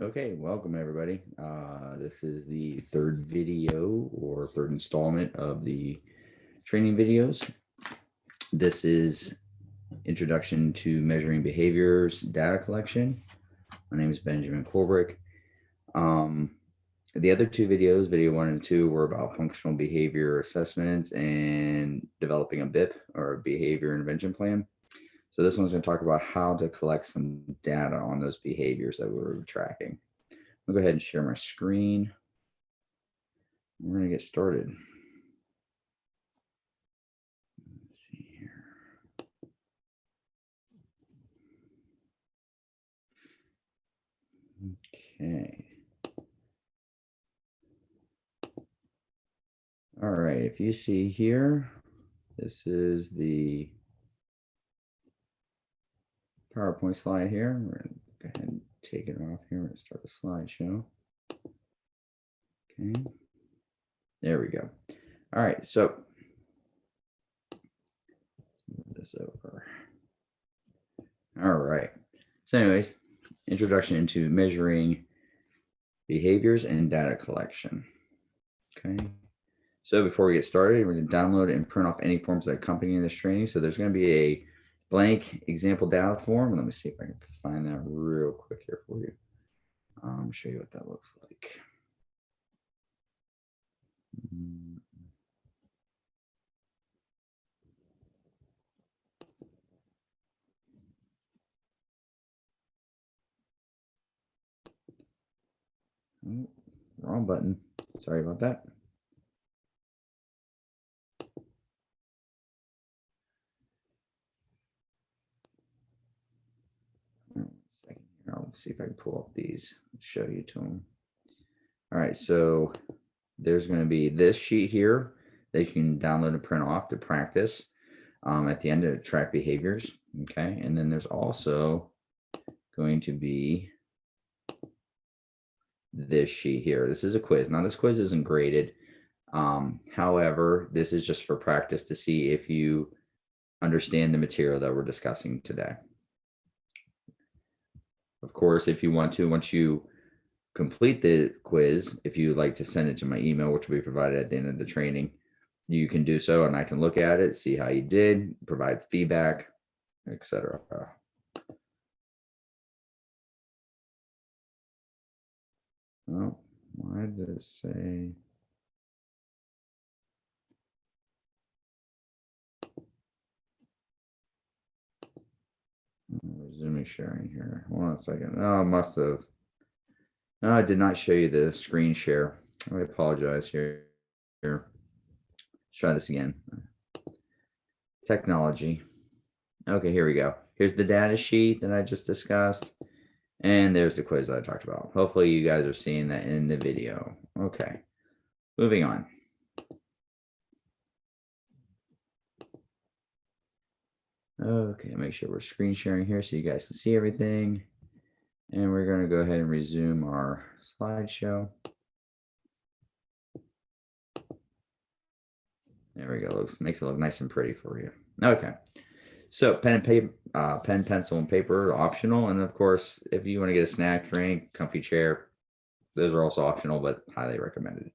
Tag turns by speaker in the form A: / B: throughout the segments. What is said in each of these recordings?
A: Okay, welcome everybody. This is the third video or third installment of the training videos. This is Introduction to Measuring Behaviors Data Collection. My name is Benjamin Kolbrich. Um, the other two videos, video 1 and 2, were about functional behavior assessments and developing a BIP or a behavior intervention plan. So this one's going to talk about how to collect some data on those behaviors that we're tracking. I'll go ahead and share my screen. We're going to get started. Let's see here. Okay. All right. If you see here, this is the PowerPoint slide here. We're going to go ahead and take it off here and start the slideshow. Okay. There we go. All right. So move this over. All right. So anyways, introduction into measuring behaviors and data collection. Okay. So before we get started, we're going to download and print off any forms that accompany this training. So there's going to be a blank example data form. Let me see if I can find that real quick here for you. Show you what that looks like. Oh, wrong button. Sorry about that. I'll see if I can pull up these, show you to them. All right, so there's going to be this sheet here that you can download and print off to practice at the end to track behaviors. Okay, and then there's also going to be this sheet here. This is a quiz. Now, this quiz isn't graded. However, this is just for practice to see if you understand the material that we're discussing today. Of course, if you want to, once you complete the quiz, if you'd like to send it to my email, which will be provided at the end of the training, you can do so and I can look at it, see how you did, provide feedback, etc. Oh, why did it say? Resuming sharing here. Hold on a second. Oh, it must have. No, I did not show you the screen share. I apologize here. Let's try this again. Technology. Okay, here we go. Here's the data sheet that I just discussed. And there's the quiz that I talked about. Hopefully you guys are seeing that in the video. Okay, moving on. Okay, make sure we're screen sharing here so you guys can see everything. And we're going to go ahead and resume our slideshow. There we go. Makes it look nice and pretty for you. Okay. So pen, pencil, and paper are optional. And of course, if you want to get a snack, drink, comfy chair, those are also optional, but highly recommended.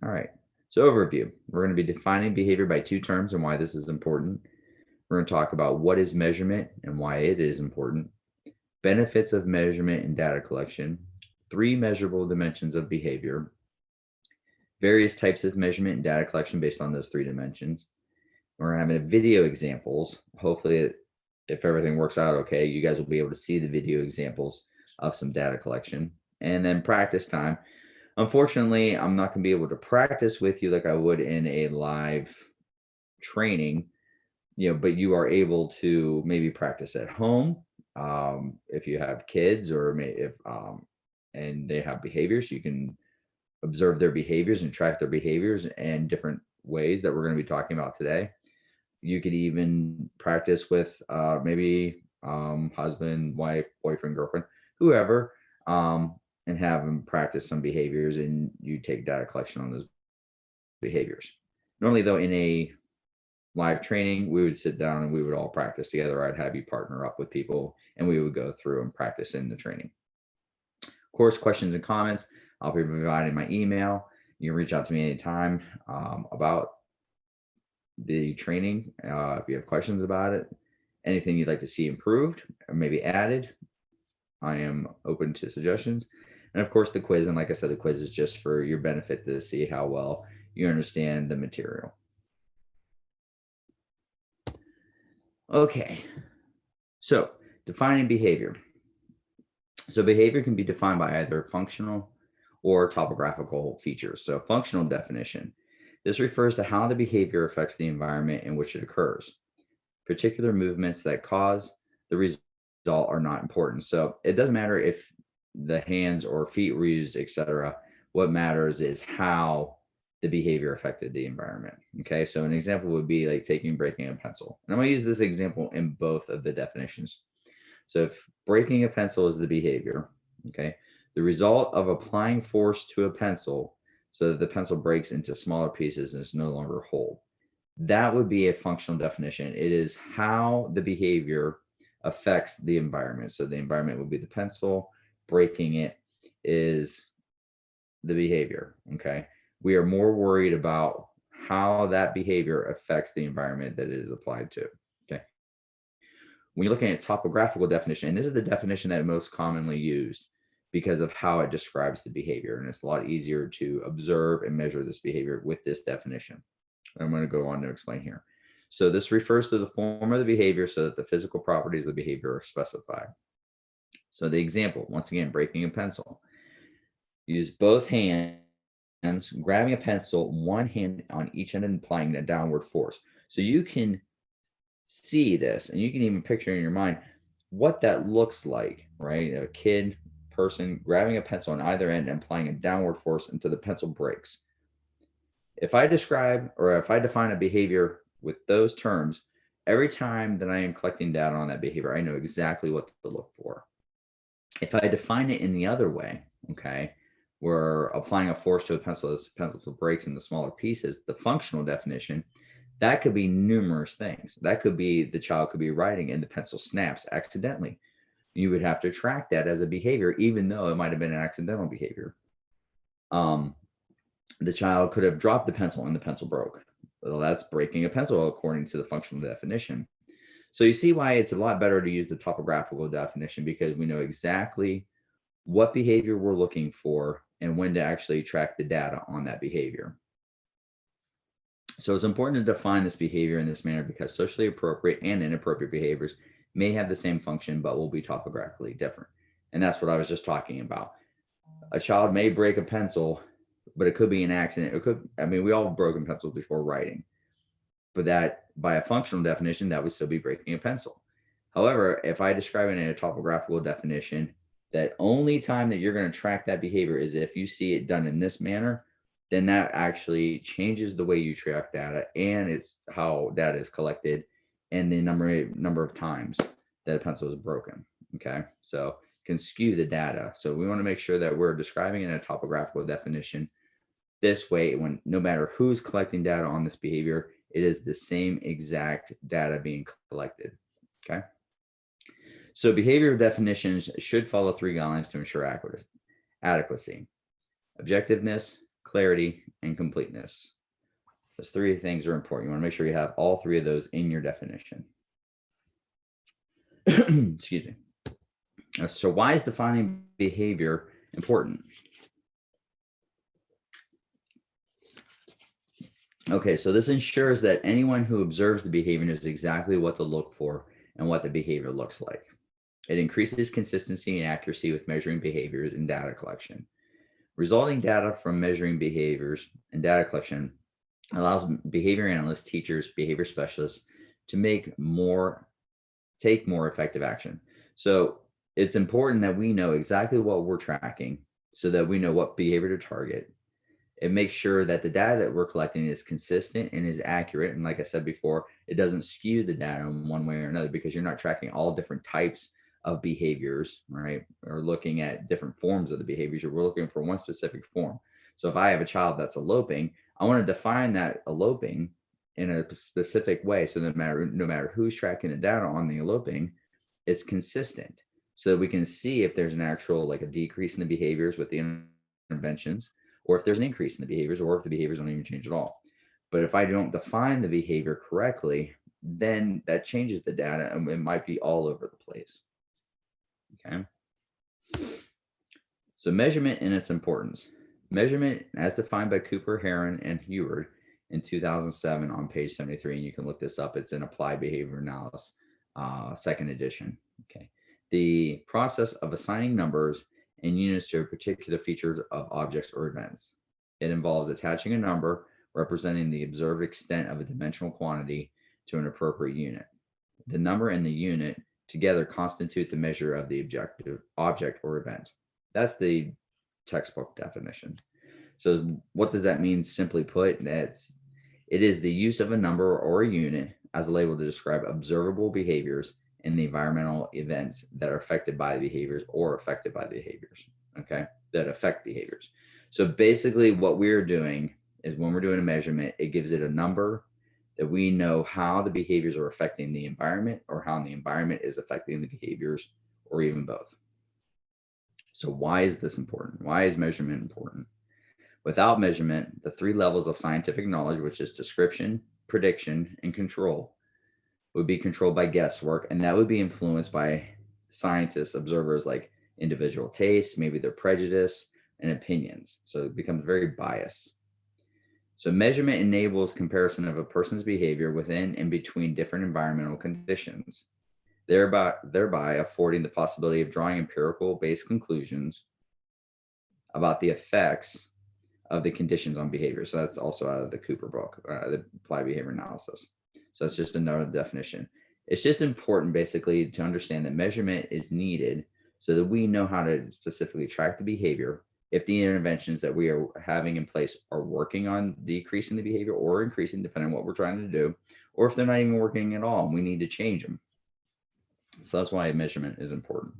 A: All right. So overview. We're going to be defining behavior by two terms and why this is important. We're going to talk about what is measurement and why it is important. Benefits of measurement and data collection. 3 measurable dimensions of behavior. Various types of measurement and data collection based on those 3 dimensions. We're having video examples. Hopefully, if everything works out okay, you guys will be able to see the video examples of some data collection. And then practice time. Unfortunately, I'm not going to be able to practice with you like I would in a live training, but you are able to maybe practice at home if you have kids or if and they have behaviors, you can observe their behaviors and track their behaviors in different ways that we're going to be talking about today. You could even practice with maybe husband, wife, boyfriend, girlfriend, whoever, and have them practice some behaviors, and you take data collection on those behaviors. Normally, though, in a live training, we would sit down and we would all practice together. I'd have you partner up with people and we would go through and practice in the training. Of course, questions and comments, I'll be providing my email. You can reach out to me anytime about the training. If you have questions about it, anything you'd like to see improved or maybe added, I am open to suggestions. And of course, the quiz. And like I said, the quiz is just for your benefit to see how well you understand the material. Okay, so defining behavior. So behavior can be defined by either functional or topographical features. So functional definition. This refers to how the behavior affects the environment in which it occurs. Particular movements that cause the result are not important. So it doesn't matter if the hands or feet were used, etc. What matters is how the behavior affected the environment. Okay, so an example would be like breaking a pencil. And I'm going to use this example in both of the definitions. So if breaking a pencil is the behavior, okay, the result of applying force to a pencil so that the pencil breaks into smaller pieces and is no longer whole. That would be a functional definition. It is how the behavior affects the environment. So the environment would be the pencil, breaking it is the behavior, okay? We are more worried about how that behavior affects the environment that it is applied to, okay? When you're looking at topographical definition, and this is the definition that is most commonly used because of how it describes the behavior, and it's a lot easier to observe and measure this behavior with this definition. I'm going to go on to explain here. So this refers to the form of the behavior so that the physical properties of the behavior are specified. So the example, once again, breaking a pencil. Use both hands, grabbing a pencil, one hand on each end and applying a downward force. So you can see this and you can even picture in your mind what that looks like, right? A kid, person grabbing a pencil on either end and applying a downward force until the pencil breaks. If I describe or if I define a behavior with those terms, every time that I am collecting data on that behavior, I know exactly what to look for. If I define it in the other way, okay, we're applying a force to a pencil as the pencil breaks into smaller pieces, the functional definition, that could be numerous things. That could be the child could be writing and the pencil snaps accidentally. You would have to track that as a behavior, even though it might have been an accidental behavior. The child could have dropped the pencil and the pencil broke. Well, that's breaking a pencil according to the functional definition. So you see why it's a lot better to use the topographical definition because we know exactly what behavior we're looking for and when to actually track the data on that behavior. So it's important to define this behavior in this manner because socially appropriate and inappropriate behaviors may have the same function but will be topographically different. And that's what I was just talking about. A child may break a pencil, but it could be an accident. It could, I mean, we all have broken pencils before writing, but that by a functional definition, that would still be breaking a pencil. However, if I describe it in a topographical definition, that only time that you're going to track that behavior is if you see it done in this manner, then that actually changes the way you track data and it's how data is collected and the number of times that a pencil is broken. Okay, so can skew the data. So we want to make sure that we're describing in a topographical definition. This way, when no matter who's collecting data on this behavior, it is the same exact data being collected. Okay. So behavior definitions should follow 3 guidelines to ensure adequacy, objectiveness, clarity, and completeness. Those 3 things are important. You want to make sure you have all 3 of those in your definition. Excuse me. So why is defining behavior important? Okay, so this ensures that anyone who observes the behavior knows exactly what to look for and what the behavior looks like. It increases consistency and accuracy with measuring behaviors and data collection. Resulting data from measuring behaviors and data collection allows behavior analysts, teachers, behavior specialists to take more effective action. So it's important that we know exactly what we're tracking so that we know what behavior to target. It makes sure that the data that we're collecting is consistent and is accurate. And like I said before, it doesn't skew the data in one way or another because you're not tracking all different types of behaviors, right? Or looking at different forms of the behaviors. We're looking for one specific form. So if I have a child that's eloping, I want to define that eloping in a specific way. So no matter who's tracking the data on the eloping, it's consistent. So that we can see if there's an actual like a decrease in the behaviors with the interventions, or if there's an increase in the behaviors, or if the behaviors don't even change at all. But if I don't define the behavior correctly, then that changes the data and it might be all over the place. Okay. So measurement and its importance. Measurement, as defined by Cooper, Heron, and Heward in 2007 on page 73, and you can look this up. It's in Applied Behavior Analysis, second edition. Okay. The process of assigning numbers and units to particular features of objects or events. It involves attaching a number representing the observed extent of a dimensional quantity to an appropriate unit. The number and the unit together constitute the measure of the objective object or event. That's the textbook definition. So what does that mean? Simply put, it is the use of a number or a unit as a label to describe observable behaviors in the environmental events that are affected by the behaviors or affected by the behaviors, okay, that affect behaviors. So basically what we're doing is when we're doing a measurement, it gives it a number that we know how the behaviors are affecting the environment or how the environment is affecting the behaviors or even both. So why is this important? Why is measurement important? Without measurement, the three levels of scientific knowledge, which is description, prediction, and control, would be controlled by guesswork, and that would be influenced by scientists, observers like individual tastes, maybe their prejudice and opinions. So it becomes very biased. So measurement enables comparison of a person's behavior within and between different environmental conditions, thereby affording the possibility of drawing empirical-based conclusions about the effects of the conditions on behavior. So that's also out of the Cooper book, the Applied Behavior Analysis. So that's just another definition. It's just important basically to understand that measurement is needed so that we know how to specifically track the behavior, if the interventions that we are having in place are working on decreasing the behavior or increasing, depending on what we're trying to do, or if they're not even working at all and we need to change them. So that's why measurement is important.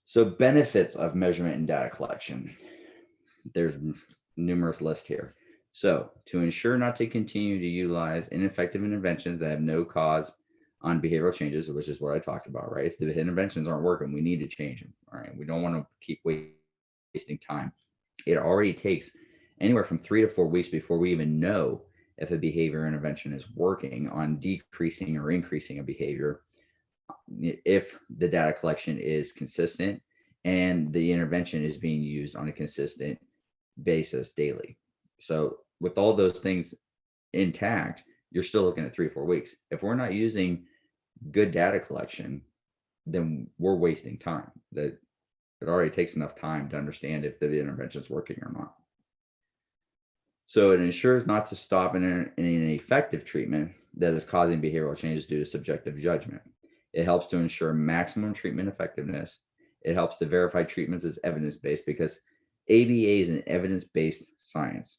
A: So benefits of measurement and data collection. There's numerous lists here. So to ensure not to continue to utilize ineffective interventions that have no cause on behavioral changes, which is what I talked about, right? If the interventions aren't working, we need to change them, all right? We don't want to keep wasting time. It already takes anywhere from 3 to 4 weeks before we even know if a behavior intervention is working on decreasing or increasing a behavior, if the data collection is consistent and the intervention is being used on a consistent basis daily. So with all those things intact, you're still looking at 3 or 4 weeks. If we're not using good data collection, then we're wasting time. That it already takes enough time to understand if the intervention is working or not. So it ensures not to stop in an effective treatment that is causing behavioral changes due to subjective judgment. It helps to ensure maximum treatment effectiveness. It helps to verify treatments as evidence-based, because ABA is an evidence-based science,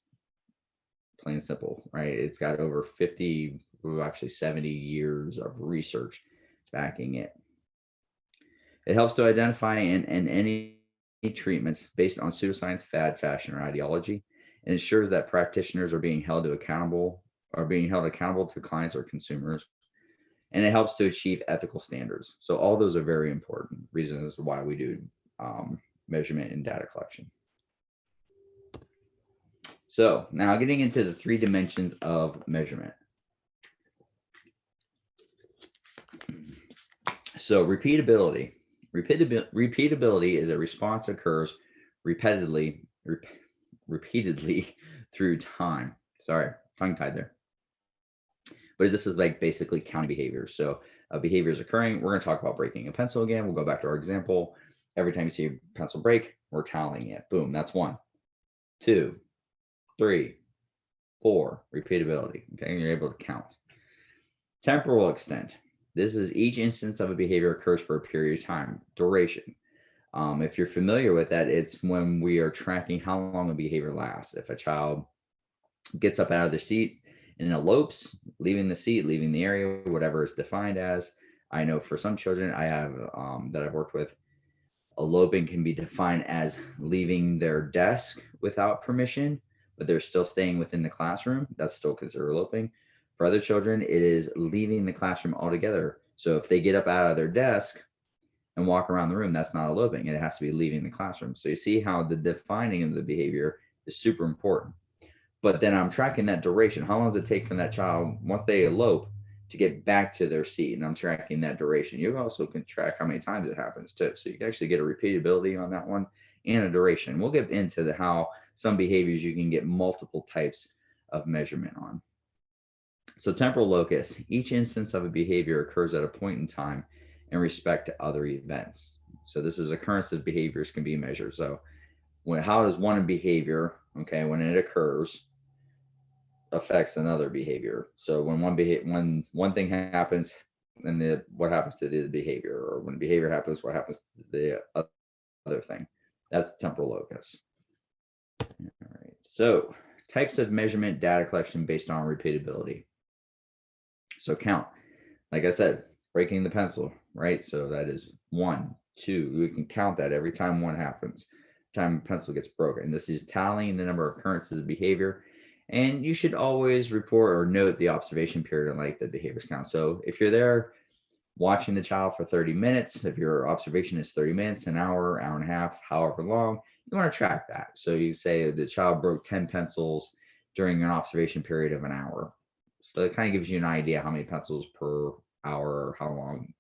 A: plain and simple, right? It's got over 50, actually 70 years of research backing it. It helps to identify and any treatments based on pseudoscience, fad, fashion, or ideology. It ensures that practitioners are being held accountable to clients or consumers. And it helps to achieve ethical standards. So all those are very important reasons why we do measurement and data collection. So now getting into the 3 dimensions of measurement. So repeatability. Repeatability is a response that occurs repeatedly through time. Sorry, tongue tied there. But this is like basically counting behaviors. So behavior is occurring. We're going to talk about breaking a pencil again. We'll go back to our example. Every time you see a pencil break, we're tallying it. Boom, that's 1, 2, 3, 4. Repeatability. Okay, you're able to count. Temporal extent. This is each instance of a behavior occurs for a period of time. Duration. If you're familiar with that, it's when we are tracking how long a behavior lasts. If a child gets up out of their seat and elopes, leaving the seat, leaving the area, whatever it's defined as. I know for some children I have that I've worked with, eloping can be defined as leaving their desk without permission, but they're still staying within the classroom, that's still considered eloping. For other children, it is leaving the classroom altogether. So if they get up out of their desk and walk around the room, that's not eloping. It has to be leaving the classroom. So you see how the defining of the behavior is super important. But then I'm tracking that duration. How long does it take from that child once they elope to get back to their seat? And I'm tracking that duration. You also can track how many times it happens too. So you can actually get a repeatability on that one and a duration. We'll get into how some behaviors you can get multiple types of measurement on. So temporal locus, each instance of a behavior occurs at a point in time in respect to other events. So this is occurrence of behaviors can be measured. So how does one behavior, okay, when it occurs, affects another behavior. So when one thing happens, and what happens to the behavior, or when behavior happens, what happens to the other thing? That's temporal locus. All right. So types of measurement data collection based on repeatability. So count, like I said, breaking the pencil, right? So that is 1, 2. We can count that every time one happens, time a pencil gets broken. This is tallying the number of occurrences of behavior. And you should always report or note the observation period and like the behaviors count. So if you're there watching the child for 30 minutes, if your observation is 30 minutes, an hour, hour and a half, however long, you want to track that. So you say the child broke 10 pencils during an observation period of an hour. So it kind of gives you an idea how many pencils per hour, how long,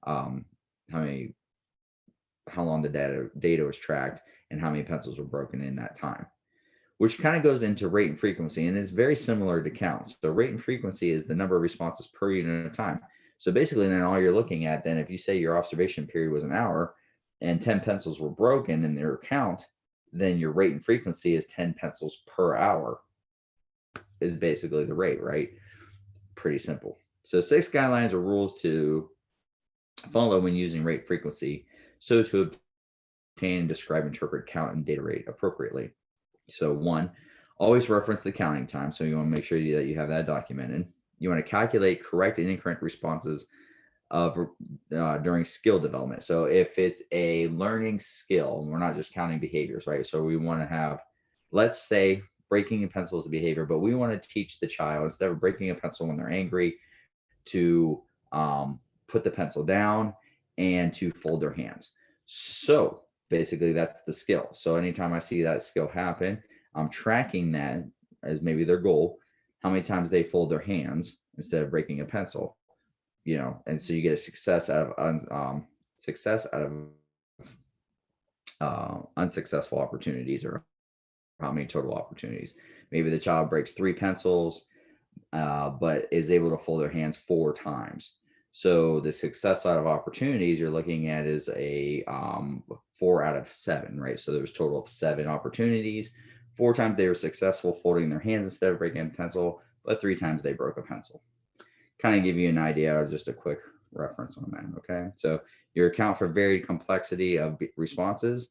A: how long the data was tracked, and how many pencils were broken in that time, which kind of goes into rate and frequency, and it's very similar to counts. So rate and frequency is the number of responses per unit of time. So basically, then all you're looking at, then if you say your observation period was an hour and 10 pencils were broken in their count, then your rate and frequency is 10 pencils per hour is basically the rate, right? Pretty simple. So 6 guidelines or rules to follow when using rate frequency, so to obtain, describe, interpret, count, and data rate appropriately. So 1, always reference the counting time. So you want to make sure that you have that documented. You want to calculate correct and incorrect responses during skill development. So if it's a learning skill, we're not just counting behaviors, right? So we want to have, let's say, breaking a pencil is a behavior, but we want to teach the child, instead of breaking a pencil when they're angry, to put the pencil down and to fold their hands. So basically that's the skill. So anytime I see that skill happen, I'm tracking that as maybe their goal, how many times they fold their hands instead of breaking a pencil, and so you get a success out of unsuccessful opportunities, or how many total opportunities. Maybe the child breaks 3 pencils, but is able to fold their hands 4 times. So the success out of opportunities you're looking at is a 4 out of 7, right? So there's a total of 7 opportunities. 4 times they were successful folding their hands instead of breaking a pencil, but 3 times they broke a pencil. Kind of give you an idea, just a quick reference on that, okay? So you account for varied complexity of responses.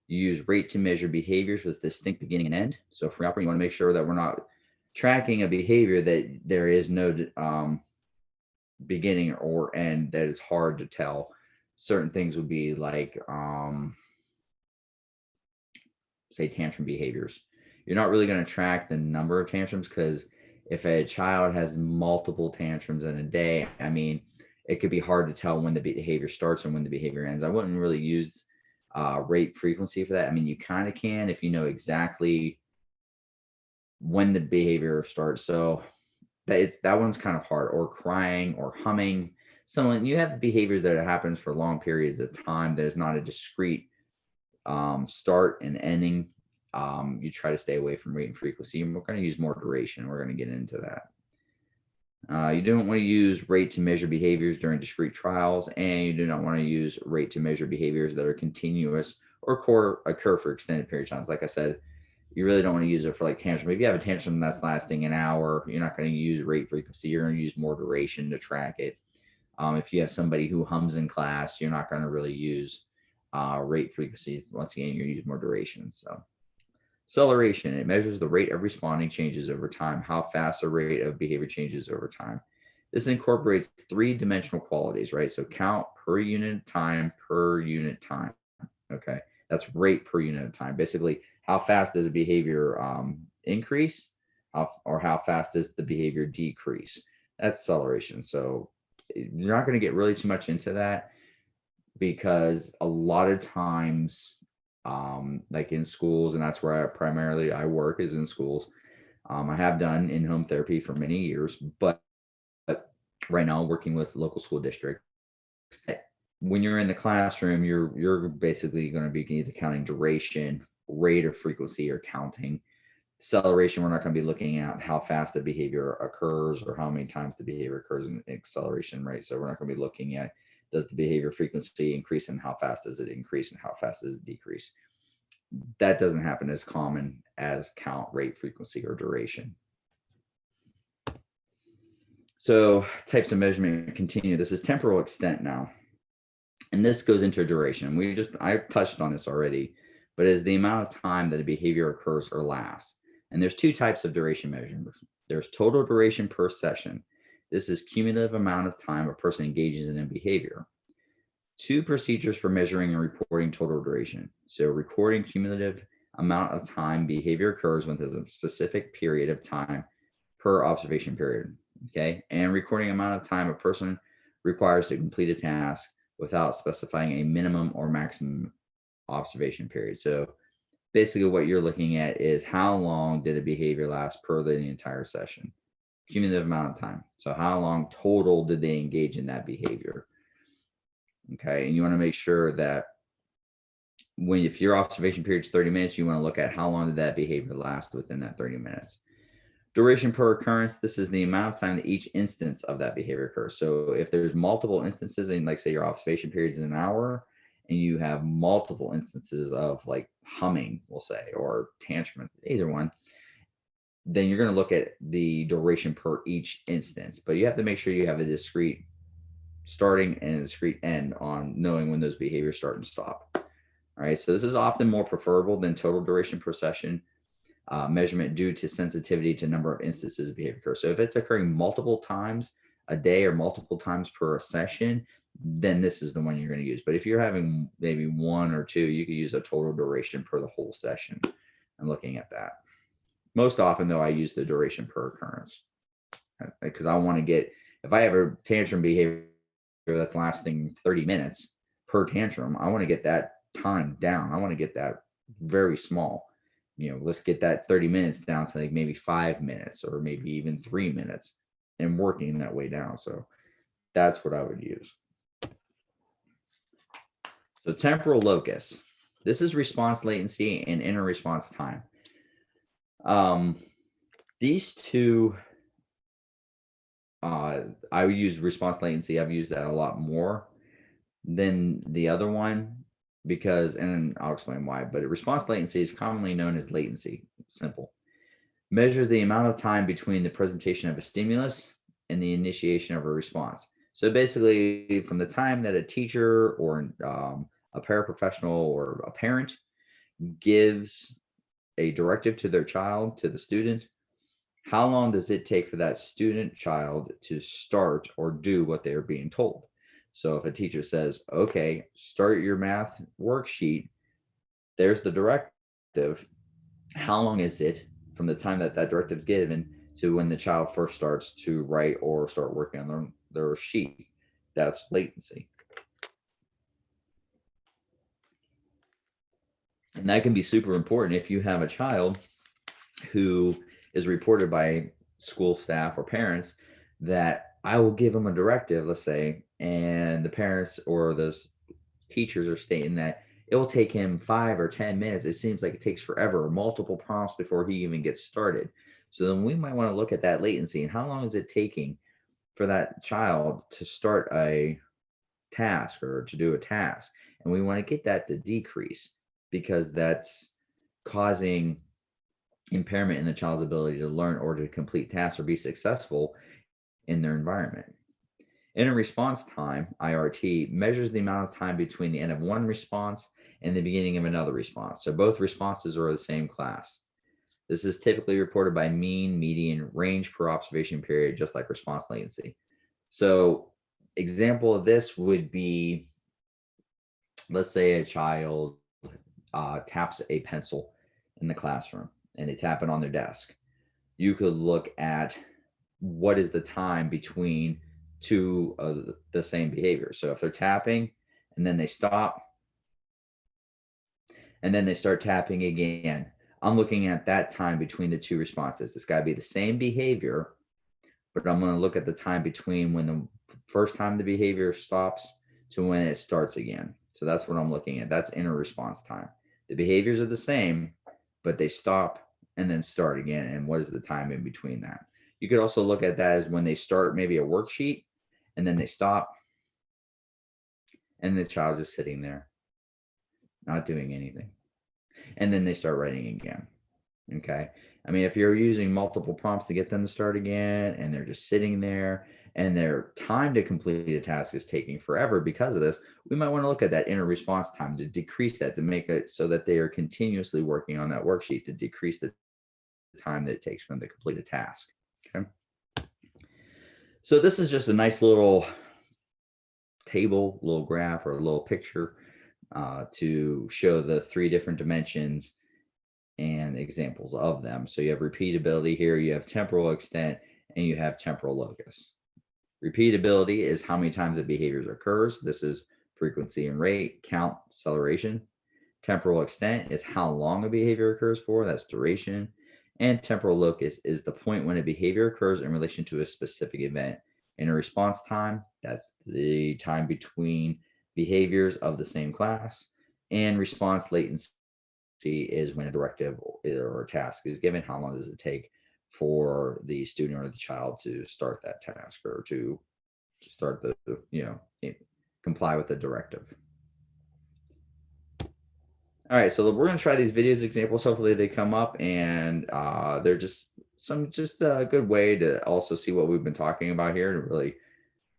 A: You use rate to measure behaviors with distinct beginning and end. So for example, you want to make sure that we're not tracking a behavior that there is no beginning or end, that is hard to tell. Certain things would be like, say, tantrum behaviors. You're not really going to track the number of tantrums, because if a child has multiple tantrums in a day, I mean, it could be hard to tell when the behavior starts and when the behavior ends. I wouldn't really use rate frequency for that. I mean, you kind of can if you know exactly when the behavior starts. So that one's kind of hard. Or crying or humming. Someone, you have behaviors that happens for long periods of time. There's not a discrete start and ending. You try to stay away from rate and frequency. And we're going to use more duration. We're going to get into that. You don't want to use rate to measure behaviors during discrete trials, and you do not want to use rate to measure behaviors that are continuous or occur for extended period of times. Like I said, you really don't want to use it for like tantrum. If you have a tantrum that's lasting an hour, you're not going to use rate frequency. You're going to use more duration to track it. If you have somebody who hums in class, you're not going to really use rate frequencies. Once again, you're going to use more duration. So acceleration, it measures the rate of responding changes over time, how fast the rate of behavior changes over time. This incorporates 3-dimensional qualities, right? So count per unit time per unit time. Okay, that's rate per unit of time. Basically, how fast does a behavior increase, or how fast does the behavior decrease? That's acceleration. So you're not going to get really too much into that, because a lot of times, like in schools, and that's where primarily I work, is in schools. I have done in-home therapy for many years, but right now working with local school districts. When you're in the classroom, you're basically going to be either counting duration, rate, or frequency, or counting. Acceleration, we're not going to be looking at how fast the behavior occurs or how many times the behavior occurs in acceleration, right? So we're not going to be looking at, does the behavior frequency increase, and how fast does it increase, and how fast does it decrease? That doesn't happen as common as count, rate, frequency, or duration. So types of measurement continue. This is temporal extent now. And this goes into duration. I touched on this already, but it is the amount of time that a behavior occurs or lasts. And there's two types of duration measurements. There's total duration per session. This is cumulative amount of time a person engages in a behavior. Two procedures for measuring and reporting total duration. So recording cumulative amount of time behavior occurs within a specific period of time per observation period. Okay. And recording amount of time a person requires to complete a task without specifying a minimum or maximum observation period. So basically what you're looking at is how long did a behavior last per the entire session, cumulative amount of time. So how long total did they engage in that behavior? Okay. And you want to make sure that if your observation period is 30 minutes, you want to look at how long did that behavior last within that 30 minutes. Duration per occurrence, this is the amount of time that each instance of that behavior occurs. So if there's multiple instances, and like say your observation period is an hour, and you have multiple instances of like humming, we'll say, or tantrum, either one, then you're going to look at the duration per each instance. But you have to make sure you have a discrete starting and a discrete end on knowing when those behaviors start and stop. All right, so this is often more preferable than total duration per session measurement due to sensitivity to number of instances of behavior occur. So if it's occurring multiple times a day or multiple times per session, then this is the one you're going to use. But if you're having maybe one or two, you could use a total duration per the whole session and looking at that. Most often, though, I use the duration per occurrence, because I want to get, if I have a tantrum behavior that's lasting 30 minutes per tantrum, I want to get that time down. I want to get that very small. Let's get that 30 minutes down to like maybe 5 minutes or maybe even 3 minutes, and working that way down. So that's what I would use. So temporal locus, this is response latency and inner response time. These two, I would use response latency. I've used that a lot more than the other one, because, and I'll explain why, but response latency is commonly known as latency. Simple. Measures the amount of time between the presentation of a stimulus and the initiation of a response. So basically, from the time that a teacher or a paraprofessional or a parent gives a directive to their child, to the student, how long does it take for that student child to start or do what they're being told? So if a teacher says, okay, start your math worksheet, there's the directive. How long is it from the time that directive is given to when the child first starts to write or start working on their sheet? That's latency. And that can be super important if you have a child who is reported by school staff or parents that I will give them a directive, let's say, and the parents or those teachers are stating that it will take him 5 or 10 minutes. It seems like it takes forever, or multiple prompts before he even gets started. So then we might want to look at that latency and how long is it taking for that child to start a task or to do a task. And we want to get that to decrease, because that's causing impairment in the child's ability to learn or to complete tasks or be successful in their environment. Inner response time, IRT, measures the amount of time between the end of one response and the beginning of another response. So both responses are the same class. This is typically reported by mean, median, range per observation period, just like response latency. So example of this would be, let's say a child taps a pencil in the classroom, and they tap it on their desk. You could look at what is the time between two of the same behavior. So if they're tapping and then they stop and then they start tapping again, I'm looking at that time between the two responses. It's got to be the same behavior, but I'm going to look at the time between when the first time the behavior stops to when it starts again. So that's what I'm looking at. That's inner response time. The behaviors are the same, but they stop and then start again. And what is the time in between that? You could also look at that as when they start maybe a worksheet and then they stop and the child is sitting there not doing anything. And then they start writing again. Okay. I mean, if you're using multiple prompts to get them to start again and they're just sitting there and their time to complete a task is taking forever because of this, we might want to look at that inner response time to decrease that, to make it so that they are continuously working on that worksheet to decrease the time that it takes for them to complete a task. Okay. So this is just a nice little table, little graph, or a little picture to show the three different dimensions and examples of them. So you have repeatability here, you have temporal extent, and you have temporal locus. Repeatability is how many times a behavior occurs. This is frequency and rate, count, acceleration. Temporal extent is how long a behavior occurs for, that's duration. And temporal locus is the point when a behavior occurs in relation to a specific event. In a response time, that's the time between behaviors of the same class. And response latency is when a directive or a task is given, how long does it take for the student or the child to start that task or to start the, comply with the directive. All right, so we're going to try these videos examples. Hopefully they come up and they're just a good way to also see what we've been talking about here to really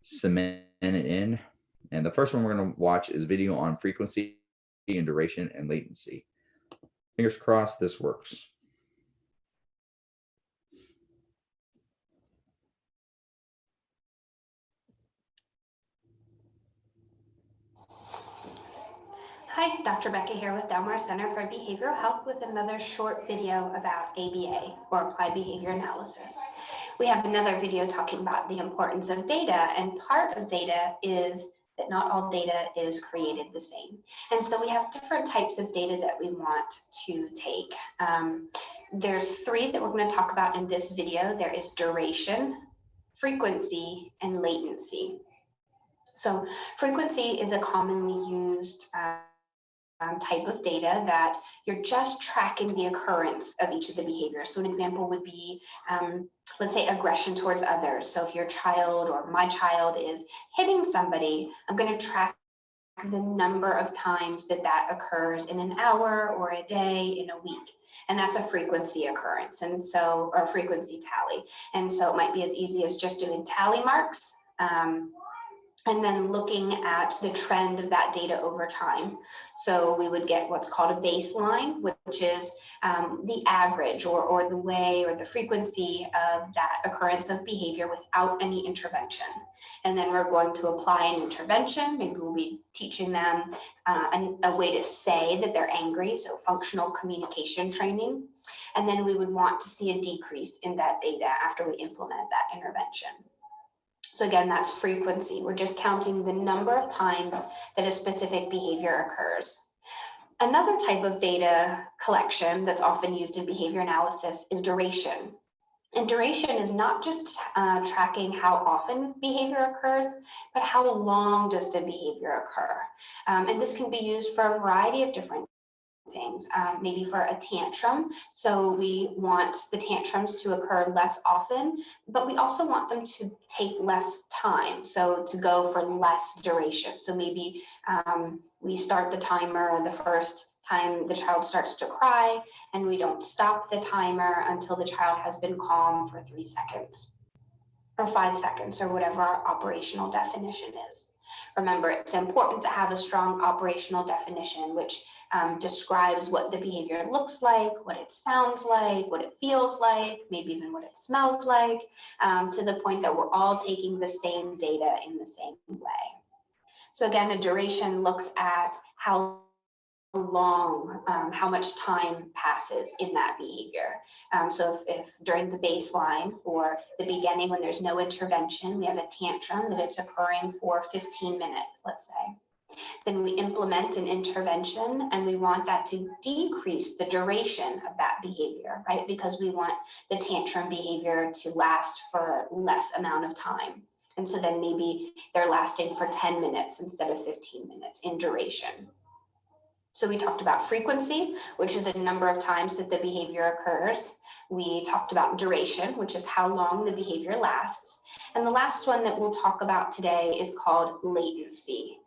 A: cement it in. And the first one we're going to watch is video on frequency and duration and latency. Fingers crossed this works.
B: Hi, Dr. Becca here with Del Mar Center for Behavioral Health with another short video about ABA, or Applied Behavior Analysis. We have another video talking about the importance of data, and part of data is that not all data is created the same. And so we have different types of data that we want to take. There's three that we're going to talk about in this video. There is duration, frequency, and latency. So frequency is a commonly used type of data that you're just tracking the occurrence of each of the behaviors. So an example would be, let's say, aggression towards others. So if your child or my child is hitting somebody, I'm going to track the number of times that occurs in an hour or a day, in a week. And that's a frequency occurrence, and so, or frequency tally. And so it might be as easy as just doing tally marks. And then looking at the trend of that data over time. So we would get what's called a baseline, which is the average or the way or the frequency of that occurrence of behavior without any intervention. And then we're going to apply an intervention. Maybe we'll be teaching them a way to say that they're angry, so functional communication training. And then we would want to see a decrease in that data after we implement that intervention. So again, that's frequency. We're just counting the number of times that a specific behavior occurs. Another type of data collection that's often used in behavior analysis is duration. And duration is not just tracking how often behavior occurs, but how long does the behavior occur. And this can be used for a variety of different things, maybe for a tantrum. So we want the tantrums to occur less often, but we also want them to take less time. So to go for less duration. So maybe we start the timer the first time the child starts to cry, and we don't stop the timer until the child has been calm for 3 seconds or 5 seconds, or whatever our operational definition is. Remember, it's important to have a strong operational definition, which describes what the behavior looks like, what it sounds like, what it feels like, maybe even what it smells like, to the point that we're all taking the same data in the same way. So again, a duration looks at how long, how much time passes in that behavior. So if during the baseline or the beginning when there's no intervention, we have a tantrum that it's occurring for 15 minutes, let's say. Then we implement an intervention and we want that to decrease the duration of that behavior, right? Because we want the tantrum behavior to last for less amount of time. And so then maybe they're lasting for 10 minutes instead of 15 minutes in duration. So we talked about frequency, which is the number of times that the behavior occurs. We talked about duration, which is how long the behavior lasts. And the last one that we'll talk about today is called latency.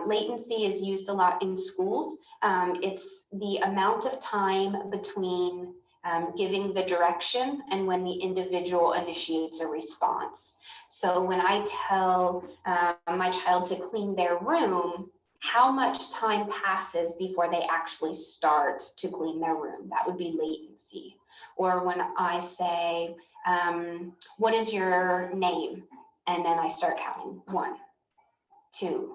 B: Latency is used a lot in schools. It's the amount of time between giving the direction and when the individual initiates a response. So when I tell my child to clean their room, how much time passes before they actually start to clean their room? That would be latency. Or when I say, what is your name? And then I start counting 1, 2,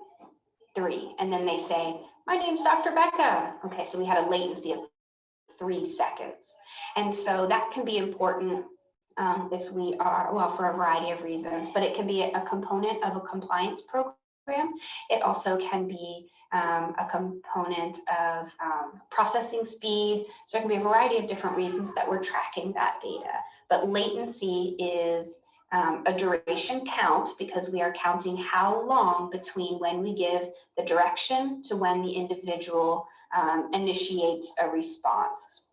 B: 3. And then they say, my name's Dr. Becca. Okay, so we had a latency of 3 seconds. And so that can be important if we are, well, for a variety of reasons, but it can be a component of a compliance program. It also can be a component of processing speed. So there can be a variety of different reasons that we're tracking that data. But latency is a duration count because we are counting how long between when we give the direction to when the individual initiates a response.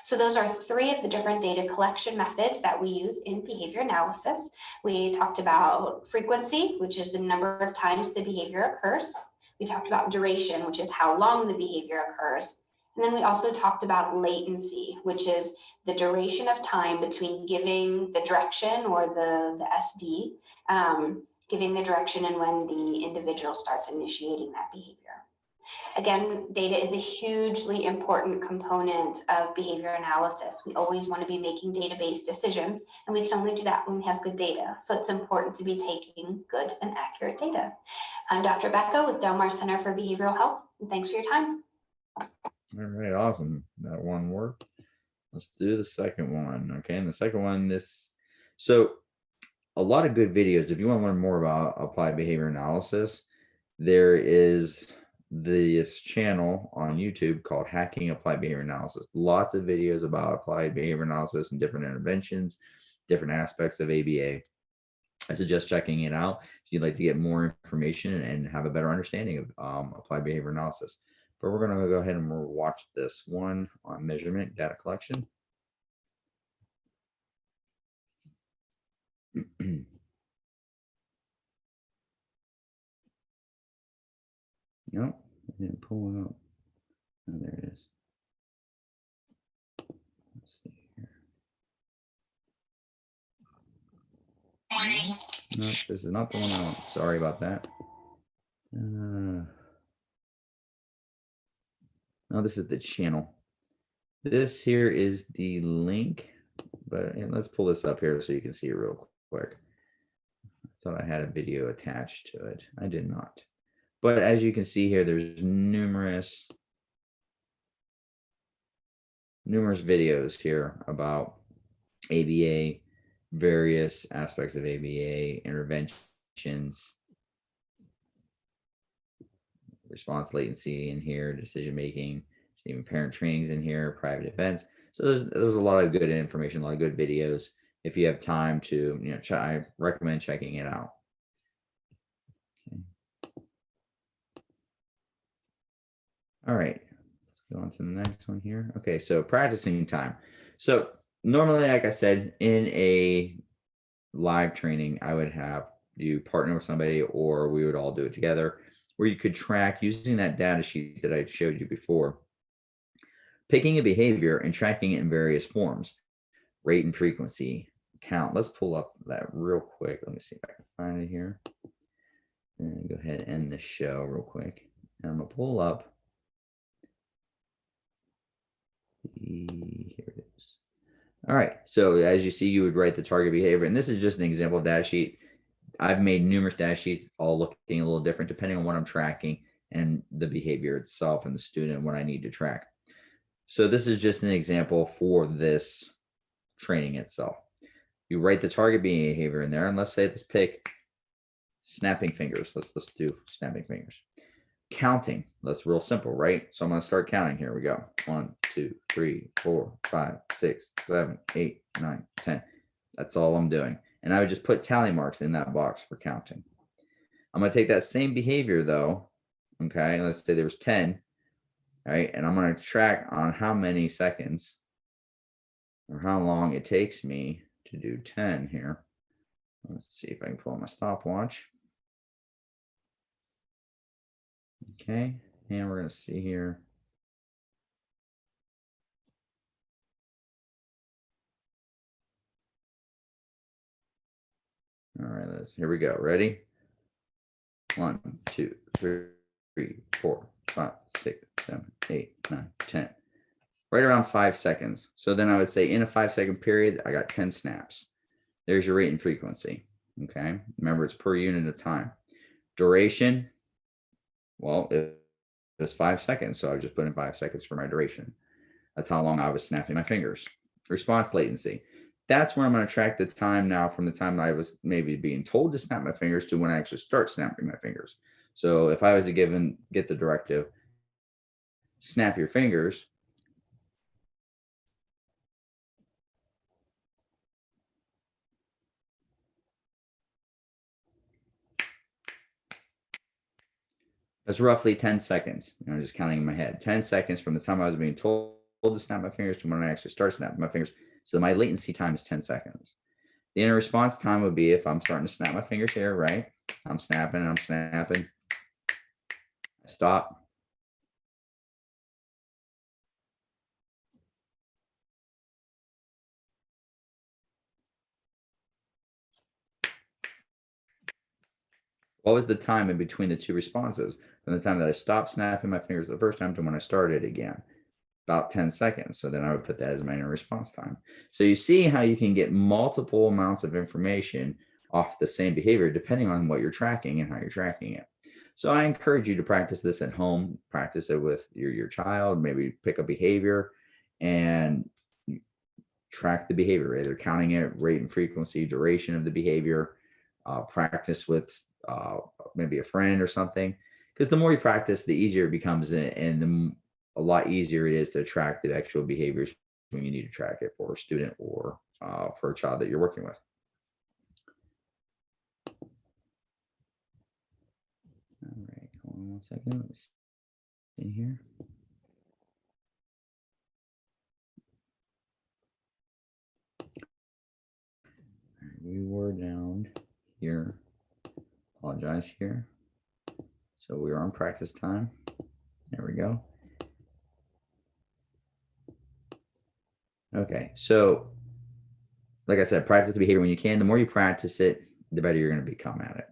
B: So those are 3 of the different data collection methods that we use in behavior analysis. We talked about frequency, which is the number of times the behavior occurs. We talked about duration, which is how long the behavior occurs. And then we also talked about latency, which is the duration of time between giving the direction or the SD, giving the direction and when the individual starts initiating that behavior. Again, data is a hugely important component of behavior analysis. We always want to be making data-based decisions, and we can only do that when we have good data. So it's important to be taking good and accurate data. I'm Dr. Becca with Del Mar Center for Behavioral Health, and thanks for your time.
A: All right, awesome. That one worked. Let's do the second one. Okay, and the second one, so a lot of good videos. If you want to learn more about applied behavior analysis, there is this channel on YouTube called Hacking Applied Behavior Analysis. Lots of videos about applied behavior analysis and different interventions, different aspects of ABA. I suggest checking it out if you'd like to get more information and have a better understanding of applied behavior analysis. But we're going to go ahead and we'll watch this one on measurement data collection. Nope, I didn't pull it up. Oh, there it is. Let's see here. No, this is not the one I want. Sorry about that. No, this is the channel. This here is the link, but let's pull this up here so you can see it real quick. I thought I had a video attached to it. I did not. But as you can see here, there's numerous videos here about ABA, various aspects of ABA, interventions, response latency in here, decision making, even parent trainings in here, private events. So there's a lot of good information, a lot of good videos. If you have time to, I recommend checking it out. Okay. All right, let's go on to the next one here. Okay, so practicing time. So normally, like I said, in a live training, I would have you partner with somebody or we would all do it together where you could track using that data sheet that I showed you before, picking a behavior and tracking it in various forms, rate and frequency, count. Let's pull up that real quick. Let me see if I can find it here. And go ahead and end the show real quick. And I'm gonna pull up here it is. All right, so as you see, you would write the target behavior, and this is just an example data sheet. I've made numerous data sheets, all looking a little different depending on what I'm tracking. and the behavior itself and the student, what I need to track. So this is just an example for this training itself. You write the target behavior in there, and let's say let's pick snapping fingers. Let's do snapping fingers. Counting, that's real simple, right? So I'm going to start counting. Here we go. 1, 2, 3, 4, 5, 6, 7, 8, 9, 10. That's all I'm doing. And I would just put tally marks in that box for counting. I'm going to take that same behavior though. Okay, let's say there was 10, right? And I'm going to track on how many seconds or how long it takes me to do 10 here. Let's see if I can pull out my stopwatch. Okay, and we're going to see here. All right, here we go. Ready? 1, 2, 3, 4, 5, 6, 7, 8, 9, 10. Right around 5 seconds. So then I would say in a 5-second period, I got 10 snaps. There's your rate and frequency. Okay. Remember, it's per unit of time. Duration. Well, it was 5 seconds. So I just put in 5 seconds for my duration. That's how long I was snapping my fingers. Response latency. That's where I'm going to track the time now from the time I was maybe being told to snap my fingers to when I actually start snapping my fingers. So if I was to get the directive, snap your fingers, that's roughly 10 seconds. I'm just counting in my head. 10 seconds from the time I was being told to snap my fingers to when I actually start snapping my fingers. So my latency time is 10 seconds. The inner response time would be if I'm starting to snap my fingers here, right? I'm snapping. I stop. What was the time in between the two responses? From the time that I stopped snapping my fingers the first time to when I started again? About 10 seconds. So then I would put that as my inner response time. So you see how you can get multiple amounts of information off the same behavior depending on what you're tracking and how you're tracking it. So I encourage you to practice this at home, practice it with your child, maybe pick a behavior and track the behavior, either counting it, rate and frequency, duration of the behavior, practice with maybe a friend or something. Because the more you practice, the easier it becomes, and a lot easier it is to track the actual behaviors when you need to track it for a student or for a child that you're working with. All right, hold on 1 second. Let's see here. We were down here. Apologize here. So we are on practice time. There we go. Okay, so like I said, practice the behavior when you can. The more you practice it, the better you're going to become at it.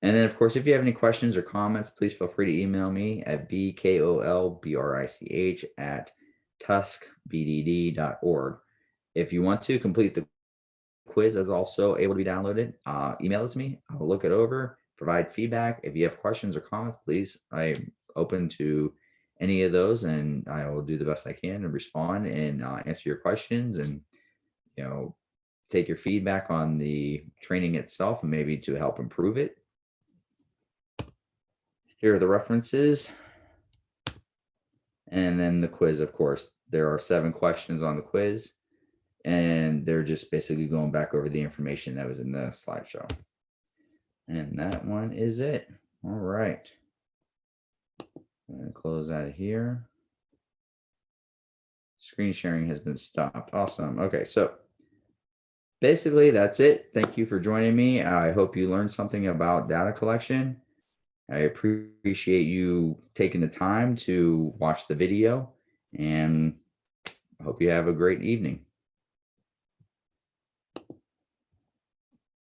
A: And then, of course, if you have any questions or comments, please feel free to email me at bkolbrich at TuscBDD.org. If you want to complete the quiz, that's also able to be downloaded. Email it to me. I'll look it over, provide feedback. If you have questions or comments, please, I'm open to any of those, and I will do the best I can and respond and answer your questions and, take your feedback on the training itself and maybe to help improve it. Here are the references. And then the quiz, of course. There are 7 questions on the quiz, and they're just basically going back over the information that was in the slideshow. And that one is it. All right. I'm going to close out of here. Screen sharing has been stopped. Awesome. Okay, so basically that's it. Thank you for joining me. I hope you learned something about data collection. I appreciate you taking the time to watch the video, and I hope you have a great evening.